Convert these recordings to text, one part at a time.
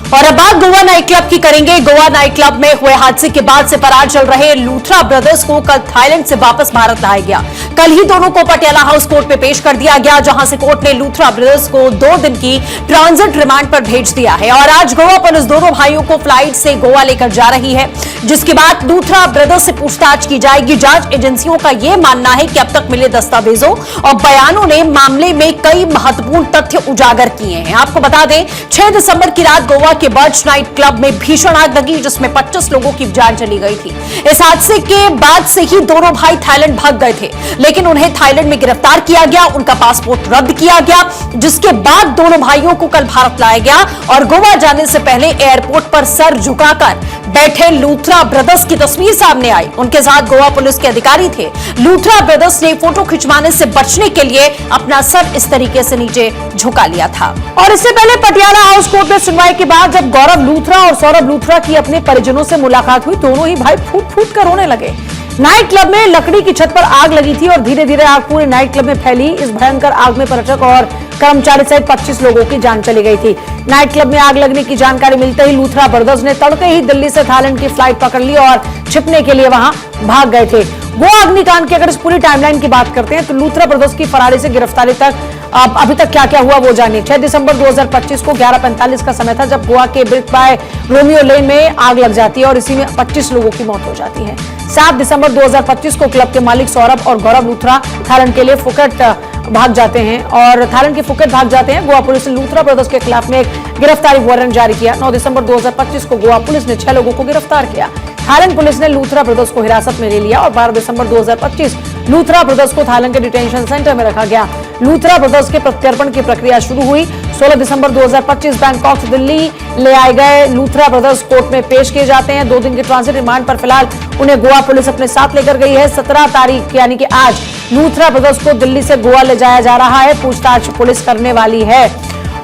और अब बात गोवा नाइट क्लब की करेंगे। गोवा नाइट क्लब में हुए हादसे के बाद से फरार चल रहे लूथरा ब्रदर्स को कल थाईलैंड से वापस भारत लाया गया। कल ही दोनों को पटियाला हाउस कोर्ट में पेश कर दिया गया, जहां से कोर्ट ने लूथरा ब्रदर्स को 2 दिन की ट्रांजिट रिमांड पर भेज दिया है। और आज गोवा पुलिस दोनों भाइयों को फ्लाइट से गोवा लेकर जा रही है, जिसके बाद लूथरा ब्रदर्स से पूछताछ की जाएगी। जांच एजेंसियों का यह मानना है कि अब तक मिले दस्तावेजों और बयानों ने मामले में कई महत्वपूर्ण तथ्य उजागर किए हैं। आपको बता दें, 6 दिसंबर की रात गोवा के बर्च नाइट क्लब में भीषण आग लगी, जिसमें 25 लोगों की जान चली गई थी। इस हादसे के बाद से ही दोनों भाई थाईलैंड भाग गए थे, लेकिन उन्हें थाईलैंड में गिरफ्तार किया गया, उनका पासपोर्ट रद्द किया गया, जिसके बाद दोनों भाइयों को कल भारत लाया गया। और गोवा जाने से पहले एयरपोर्ट पर सर झुकाकर बैठे लूथरा ब्रदर्स की तस्वीर सामने आई। उनके साथ गोवा पुलिस के अधिकारी थे। लूथरा ब्रदर्स ने फोटो खिंचवाने से बचने के लिए अपना सर इस तरीके से नीचे झुका लिया था। और इससे पहले पटियाला हाउस कोर्ट में सुनवाई के बाद जब गौरव लूथरा और सौरभ लूथरा की अपने परिजनों से मुलाकात हुई, दोनों ही भाई फूट फूट कर रोने लगे। नाइट क्लब में लकड़ी की छत पर आग लगी थी और धीरे धीरे आग पूरे नाइट क्लब में फैली। इस भयंकर आग में पर्यटक और कर्मचारी सहित 25 लोगों की जान चली गई थी। नाइट क्लब में आग लगने की जानकारी मिलते ही लूथरा ब्रदर्स ने तड़के ही दिल्ली से थाईलैंड की फ्लाइट पकड़ ली और छिपने के लिए वहां भाग गए थे। गोवा अग्निकांड की अगर इस पूरी टाइमलाइन की बात करते हैं तो लूथरा ब्रदर्स की फरारी से गिरफ्तारी तक अभी तक क्या क्या हुआ वो जानिए। 6 दिसंबर 2025 को 11:45 का समय था जब गोवा के ब्रिक बाय रोमियो लेन में आग लग जाती है और इसी में 25 लोगों की मौत हो जाती है। 7 दिसंबर 2025 को क्लब के मालिक सौरभ और गौरव लूथरा थाईलैंड के लिए फुकेट भाग जाते हैं और थाईलैंड के फुकेट भाग जाते हैं। गोवा पुलिस ने लूथरा ब्रदर्स के खिलाफ में एक गिरफ्तारी वारंट जारी किया। 9 दिसंबर 2025 को गोवा पुलिस ने 6 लोगों को गिरफ्तार किया। थाईलैंड पुलिस ने लूथरा ब्रदर्स को हिरासत में ले लिया और 12 दिसंबर 2025 लूथरा ब्रदर्स को थाईलैंड के डिटेंशन सेंटर में रखा गया। लूथरा ब्रदर्स के प्रत्यर्पण की प्रक्रिया शुरू हुई। 16 दिसंबर 2025 बैंकॉक से दिल्ली ले आए गए लूथरा ब्रदर्स कोर्ट में पेश किए जाते हैं। 2 दिन के ट्रांजिट रिमांड पर फिलहाल उन्हें गोवा पुलिस अपने साथ लेकर गई है। 17 तारीख यानी कि आज लूथरा ब्रदर्स को दिल्ली से गोवा ले जाया जा रहा है। पूछताछ पुलिस करने वाली है।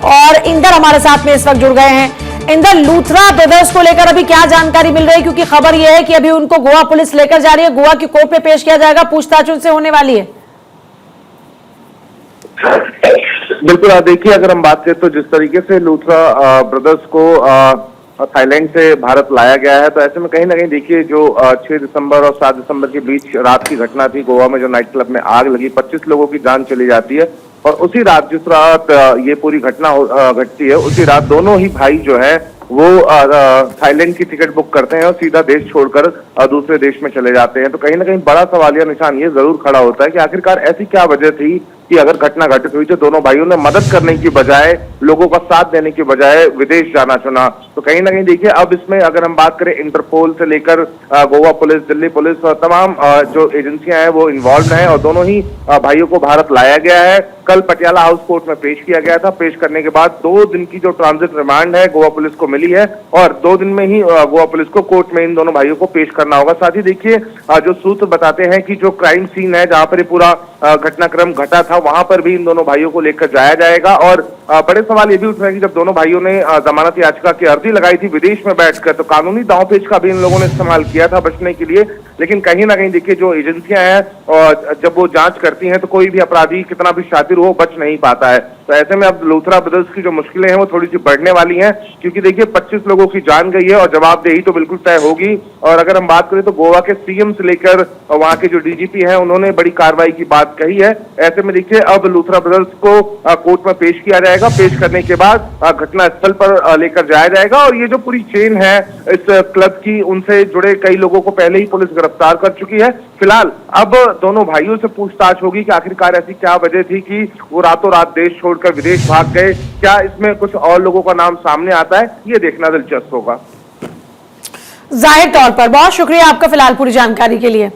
और इंदर हमारे साथ में इस वक्त जुड़ गए हैं। इंदर, लूथरा ब्रदर्स को लेकर अभी क्या जानकारी मिल रही है, क्योंकि खबर यह है कि अभी उनको गोवा पुलिस लेकर जा रही है, गोवा की कोर्ट में पेश किया जाएगा, पूछताछ उनसे होने वाली है। बिल्कुल, देखिए अगर हम बात करें तो जिस तरीके से लूथरा ब्रदर्स को थाईलैंड से भारत लाया गया है, तो ऐसे में कहीं ना कहीं देखिए जो 6 दिसंबर और 7 दिसंबर के बीच रात की घटना थी गोवा में, जो नाइट क्लब में आग लगी, 25 लोगों की जान चली जाती है। और उसी रात जिस रात ये पूरी घटना घटती है, उसी रात दोनों ही भाई जो है वो थाईलैंड की टिकट बुक करते हैं और सीधा देश छोड़कर दूसरे देश में चले जाते हैं। तो कहीं ना कहीं बड़ा सवालिया निशान ये जरूर खड़ा होता है कि आखिरकार ऐसी क्या वजह थी कि अगर घटना घटित हुई तो दोनों भाइयों ने मदद करने की बजाय, लोगों का साथ देने की बजाय विदेश जाना चुना। तो कहीं ना कहीं देखिए अब इसमें अगर हम बात करें इंटरपोल से लेकर गोवा पुलिस, दिल्ली पुलिस और तमाम जो एजेंसियां हैं वो इन्वॉल्व हैं और दोनों ही भाइयों को भारत लाया गया है। कल पटियाला हाउस कोर्ट में पेश किया गया था। पेश करने के बाद 2 दिन की जो ट्रांजिट रिमांड है गोवा पुलिस को मिली है और 2 दिन में ही गोवा पुलिस को कोर्ट में इन दोनों भाइयों को पेश करना होगा। साथ ही देखिए जो सूत्र बताते हैं कि जो क्राइम सीन है जहां पर पूरा घटनाक्रम घटा था, वहां पर भी इन दोनों भाइयों को लेकर जाया जाएगा। और बड़े सवाल ये भी उठ रहे हैं कि जब दोनों भाइयों ने जमानत याचिका की अर्जी लगाई थी विदेश में बैठकर, तो कानूनी दांवपेच का भी इन लोगों ने इस्तेमाल किया था बचने के लिए। लेकिन कहीं ना कहीं देखिए जो एजेंसियां हैं और जब वो जांच करती हैं तो कोई भी अपराधी कितना भी शातिर हो बच नहीं पाता है। तो ऐसे में अब लूथरा ब्रदर्स की जो मुश्किलें हैं वो थोड़ी सी बढ़ने वाली हैं, क्योंकि देखिए 25 लोगों की जान गई है और जवाबदेही तो बिल्कुल तय होगी। और अगर हम बात करें तो गोवा के सीएम से लेकर वहां के जो डीजीपी हैं उन्होंने बड़ी कार्रवाई की बात कही है। ऐसे में देखिए अब लूथरा ब्रदर्स को कोर्ट में पेश किया जाएगा। पेश करने के बाद घटना स्थल पर लेकर जाया जाएगा और ये जो पूरी चेन है इस क्लब की, उनसे जुड़े कई लोगों को पहले ही पुलिस गिरफ्तार कर चुकी है। फिलहाल अब दोनों भाइयों से पूछताछ होगी कि आखिरकार ऐसी क्या वजह थी कि वो रातों रात देश छोड़कर विदेश भाग गए। क्या इसमें कुछ और लोगों का नाम सामने आता है, ये देखना दिलचस्प होगा। जाहिर तौर पर बहुत शुक्रिया आपका फिलहाल पूरी जानकारी के लिए।